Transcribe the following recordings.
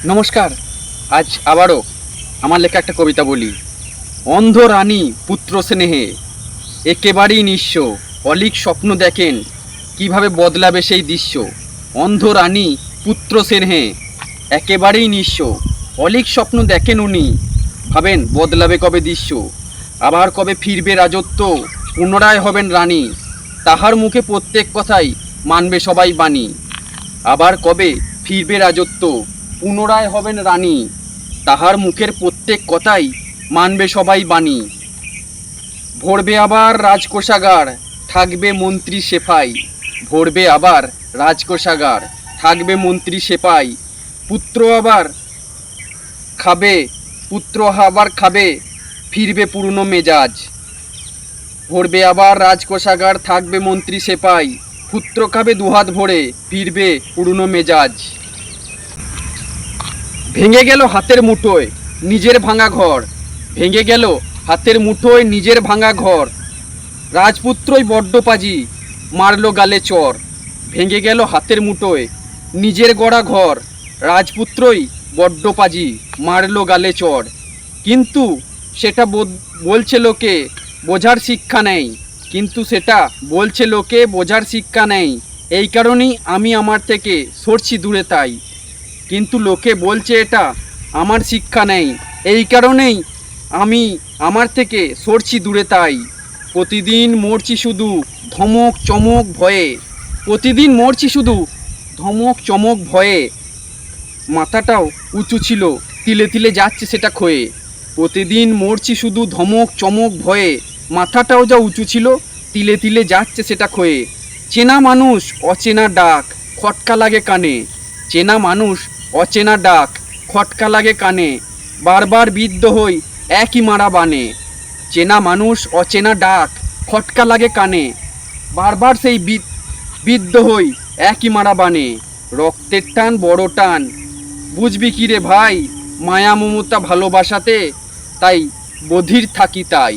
নমস্কার। আজ আবারও আমার লেখা একটা কবিতা বলি। অন্ধ রানী পুত্র স্নেহে একেবারেই নিঃস্ব, অলীক স্বপ্ন দেখেন কিভাবে বদলাবে সেই দৃশ্য। অন্ধ রানী পুত্র স্নেহে একেবারেই নিঃস্ব, অলীক স্বপ্ন দেখেন উনি, ভাবেন বদলাবে কবে দৃশ্য। আবার কবে ফিরবে রাজত্ব, পুনরায় হবেন রানী, তাহার মুখে প্রত্যেক কথাই মানবে সবাই বাণী। আবার কবে ফিরবে রাজত্ব, পুনরায় হবেন রানী, তাহার মুখের প্রত্যেক কথাই মানবে সবাই বাণী। ভরবে আবার রাজকোষাগার, থাকবে মন্ত্রী সেফাই। ভরবে আবার রাজকোষাগার, থাকবে মন্ত্রী সেপাই। পুত্র আবার খাবে, পুত্র আবার খাবে, ফিরবে পুরনো মেজাজ। ভরবে আবার রাজকোষাগার, থাকবে মন্ত্রী সেপাই। পুত্র খাবে দুহাত ভরে, ফিরবে পুরনো মেজাজ। ভেঙে গেল হাতের মুঠোয় নিজের ভাঙা ঘর, ভেঙে গেল হাতের মুঠোয় নিজের ভাঙা ঘর। রাজপুত্রই বড্ড পাজি, মারলো গালে চর। ভেঙে গেল হাতের মুঠোয় নিজের গড়া ঘর, রাজপুত্রই বড্ড পাজি, মারলো গালে চর। কিন্তু সেটা বলছে লোকে, বোঝার শিক্ষা নেই। কিন্তু সেটা বলছে লোকে, বোঝার শিক্ষা নেই। এই কারণেই আমি আমার থেকে সরছি দূরে তাই। কিন্তু লোকে বলছে এটা আমার শিক্ষা নেই, এই কারণেই আমি আমার থেকে সরছি দূরে তাই। প্রতিদিন মরছি শুধু ধমক চমক ভয়ে, প্রতিদিন মরছি শুধু ধমক চমক ভয়ে। মাথাটাও উঁচু ছিল, তিলে তিলে যাচ্ছে সেটা ক্ষয়ে। প্রতিদিন মরছি শুধু ধমক চমক ভয়ে, মাথাটাও যা উঁচু ছিল, তিলে তিলে যাচ্ছে সেটা ক্ষয়ে। চেনা মানুষ অচেনা ডাক, খটকা লাগে কানে। চেনা মানুষ অচেনা ডাক, খটকা লাগে কানে। বারবার বিদ্ধ হই একই মারা বানে। চেনা মানুষ অচেনা ডাক, খটকা লাগে কানে। বারবার সেই বিদ্ধ হই একই মারা বানে। রক্তের টান বড় টান, বুঝবি কি রে ভাই, মায়া মমতা ভালোবাসাতে তাই বধির থাকি তাই।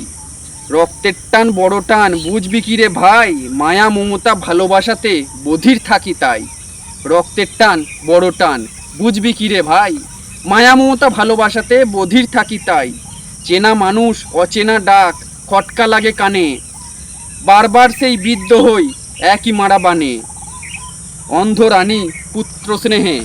রক্তের টান বড় টান, বুঝবি কি রে ভাই, মায়া মমতা ভালোবাসাতে বধির থাকি তাই। রক্তের টান বড় টান, বুঝবি কি রে ভাই, মায়া মমতা ভালোবাসাতে বধির থাকি তাই। চেনা মানুষ অচেনা ডাক, খটকা লাগে কানে। বারবার সেই বিদ্ধ হই একই মারা বানে। অন্ধ রানী পুত্র স্নেহে